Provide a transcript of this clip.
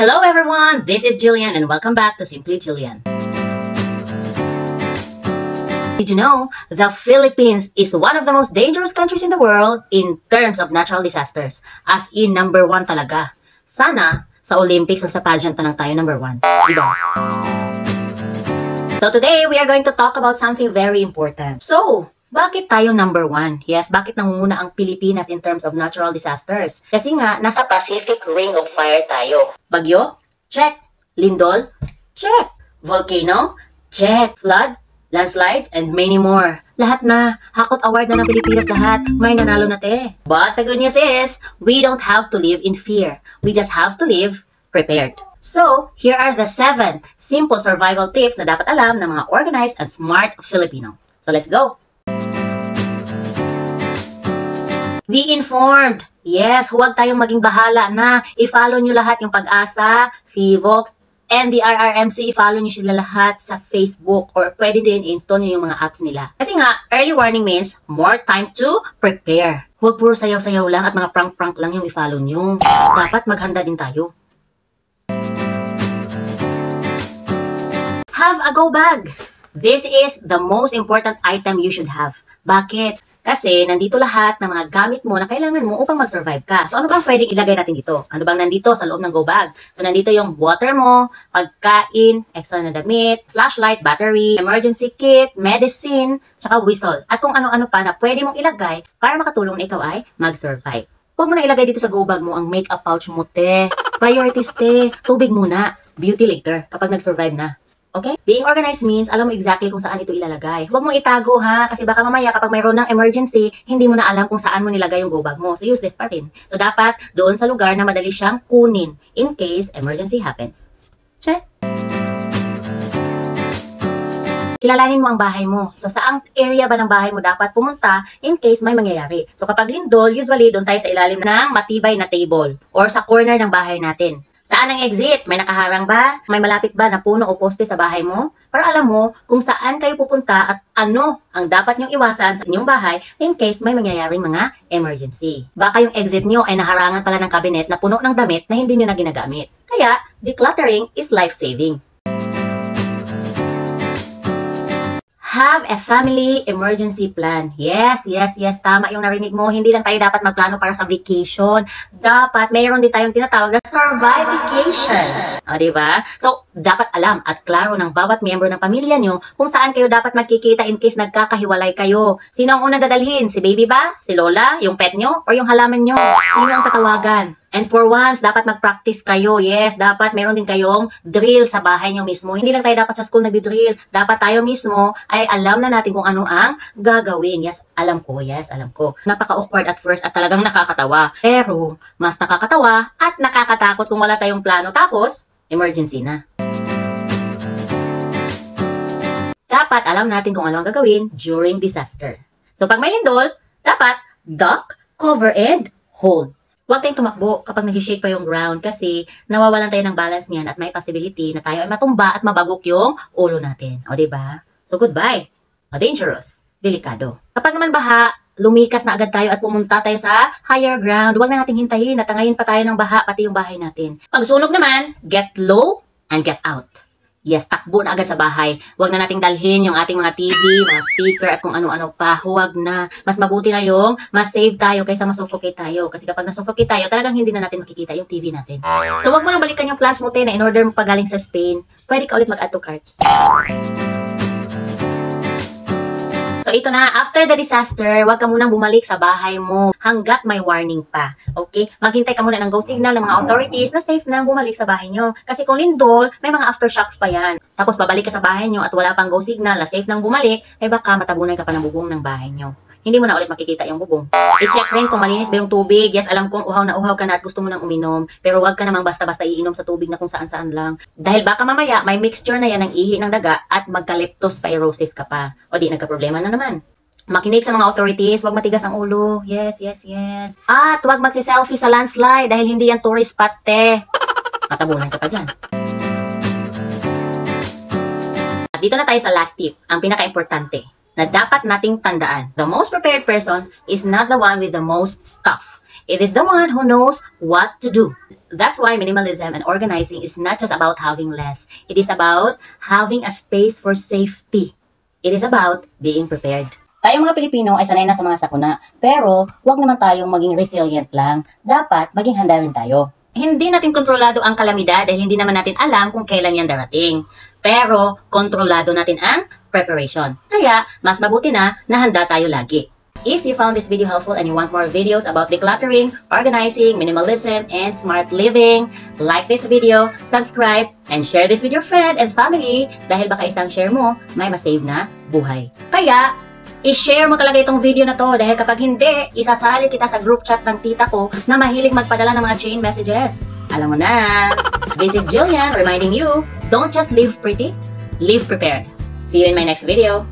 Hello everyone, this is Jillian and welcome back to Simply Jillian. Did you know the Philippines is one of the most dangerous countries in the world in terms of natural disasters? As in number 1 talaga. Sana sa Olympics o sa pageant na lang tayo number 1. Diba? So today we are going to talk about something very important. So, bakit tayo number 1? Yes, bakit nangunguna ang Pilipinas in terms of natural disasters? Kasi nga, nasa Pacific Ring of Fire tayo. Bagyo? Check. Lindol? Check. Volcano? Check. Flood? Landslide? And many more. Lahat na. Hakot award na ng Pilipinas lahat. May nanalo na te. But the good news is, we don't have to live in fear. We just have to live prepared. So, here are the 7 simple survival tips na dapat alam ng mga organized and smart Filipino. So, let's go! Be informed. Yes, huwag tayong maging bahala na i-follow nyo lahat yung Pag-asa, Fivox, and the RRMC. I-follow nyo sila lahat sa Facebook or pwede din i-install nyo yung mga apps nila. Kasi nga, early warning means more time to prepare. Huwag puro sayaw-sayaw lang at mga prank-prank lang yung i-follow nyo. Dapat maghanda din tayo. Have a go bag. This is the most important item you should have. Bakit? Kasi nandito lahat ng mga gamit mo na kailangan mo upang mag-survive ka. So ano bang pwedeng ilagay natin dito? Ano bang nandito sa loob ng go bag? So nandito yung water mo, pagkain, extra na damit, flashlight, battery, emergency kit, medicine, saka whistle. At kung ano-ano pa na pwede mong ilagay para makatulong na ikaw ay mag-survive. Huwag mo na ilagay dito sa go bag mo ang makeup pouch mo, te. Priorities, te. Tubig muna. Beauty later kapag nag-survive na. Okay? Being organized means alam mo exactly kung saan ito ilalagay. Huwag mo itago ha, kasi baka mamaya kapag mayroon ng emergency, hindi mo na alam kung saan mo nilagay yung go bag mo. So use this pa rin. So dapat doon sa lugar na madali siyang kunin in case emergency happens. Check! Kilalanin mo ang bahay mo. So saang area ba ng bahay mo dapat pumunta in case may mangyayari. So kapag lindol, usually doon tayo sa ilalim ng matibay na table or sa corner ng bahay natin. Saan ang exit? May nakaharang ba? May malapit ba na puno o poste sa bahay mo? Para alam mo kung saan kayo pupunta at ano ang dapat nyong iwasan sa inyong bahay in case may mangyayaring mga emergency. Baka yung exit nyo ay naharangan pala ng cabinet na puno ng damit na hindi nyo na ginagamit. Kaya, decluttering is life-saving. Have a family emergency plan. Yes, tama yung narinig mo. Hindi lang tayo dapat magplano para sa vacation. Dapat mayroon din tayong tinatawag na survive vacation. O, diba? So, dapat alam at klaro ng bawat miyembro ng pamilya nyo kung saan kayo dapat magkikita in case nagkakahiwalay kayo. Sino ang unang dadalhin? Si baby ba? Si lola? Yung pet nyo? Or yung halaman nyo? Sino ang tatawagan? And for once, dapat mag-practice kayo. Yes, dapat meron din kayong drill sa bahay nyo mismo. Hindi lang tayo dapat sa school nagdi-drill. Dapat tayo mismo ay alam na natin kung ano ang gagawin. Yes, alam ko. Napaka-awkward at first at talagang nakakatawa. Pero, mas nakakatawa at nakakatakot kung wala tayong plano. Tapos, emergency na. Dapat alam natin kung ano ang gagawin during disaster. So, pag may lindol, dapat duck, cover, and hold. Huwag tayong tumakbo kapag nag-shake pa yung ground kasi nawawalan tayo ng balance niyan at may possibility na tayo ay matumba at mabagok yung ulo natin. O, diba? So, goodbye. Dangerous. Delikado. Kapag naman baha, lumikas na agad tayo at pumunta tayo sa higher ground. Huwag na nating hintayin at tangayin pa tayo ng baha pati yung bahay natin. Pag sunog naman, get low and get out. Yes, takbo na agad sa bahay. Huwag na nating dalhin yung ating mga TV, mga speaker at kung ano-ano pa. Huwag na. Mas mabuti na yung mas save tayo kaysa masuffocate tayo. Kasi kapag nasuffocate tayo, talagang hindi na natin makikita yung TV natin. So, huwag mo nang balikan yung plans mo, te, na in order mo pagaling sa Spain, pwede ka ulit mag-add to cart. So, ito na. After the disaster, huwag ka munang bumalik sa bahay mo hanggat may warning pa. Okay? Maghintay ka muna ng go signal ng mga authorities na safe na bumalik sa bahay nyo. Kasi kung lindol, may mga aftershocks pa yan. Tapos, babalik ka sa bahay nyo at wala pang go signal na safe nang bumalik, ay baka matabunan ka pa ng bubong ng bahay nyo. Hindi mo na ulit makikita yung bubong. I-check rin kung malinis ba yung tubig. Yes, alam kong uhaw na uhaw ka na at gusto mo nang uminom. Pero huwag ka namang basta-basta iinom sa tubig na kung saan-saan lang. Dahil baka mamaya may mixture na yan ng ihi ng daga at magka-leptospirosis ka pa. O di, nagka-problema na naman. Makinig sa mga authorities, huwag matigas ang ulo. Yes. At huwag magsi-selfie sa landslide dahil hindi yan tourist spot, te. Matabunan ka pa dyan. At dito na tayo sa last tip, ang pinaka-importante na dapat nating tandaan. The most prepared person is not the one with the most stuff. It is the one who knows what to do. That's why minimalism and organizing is not just about having less. It is about having a space for safety. It is about being prepared. Tayong mga Pilipino ay sanay na sa mga sakuna, pero huwag naman tayong maging resilient lang. Dapat maging handa rin tayo. Hindi natin kontrolado ang kalamidad dahil hindi naman natin alam kung kailan yan darating. Pero kontrolado natin ang preparation. Kaya, mas mabuti na handa tayo lagi. If you found this video helpful and you want more videos about decluttering, organizing, minimalism, and smart living, like this video, subscribe, and share this with your friend and family dahil baka isang share mo, may mas-save na buhay. Kaya, i-share mo talaga itong video na to dahil kapag hindi, isasali kita sa group chat ng tita ko na mahilig magpadala ng mga chain messages. Alam mo na! This is Jillian reminding you, don't just live pretty, live prepared. See you in my next video.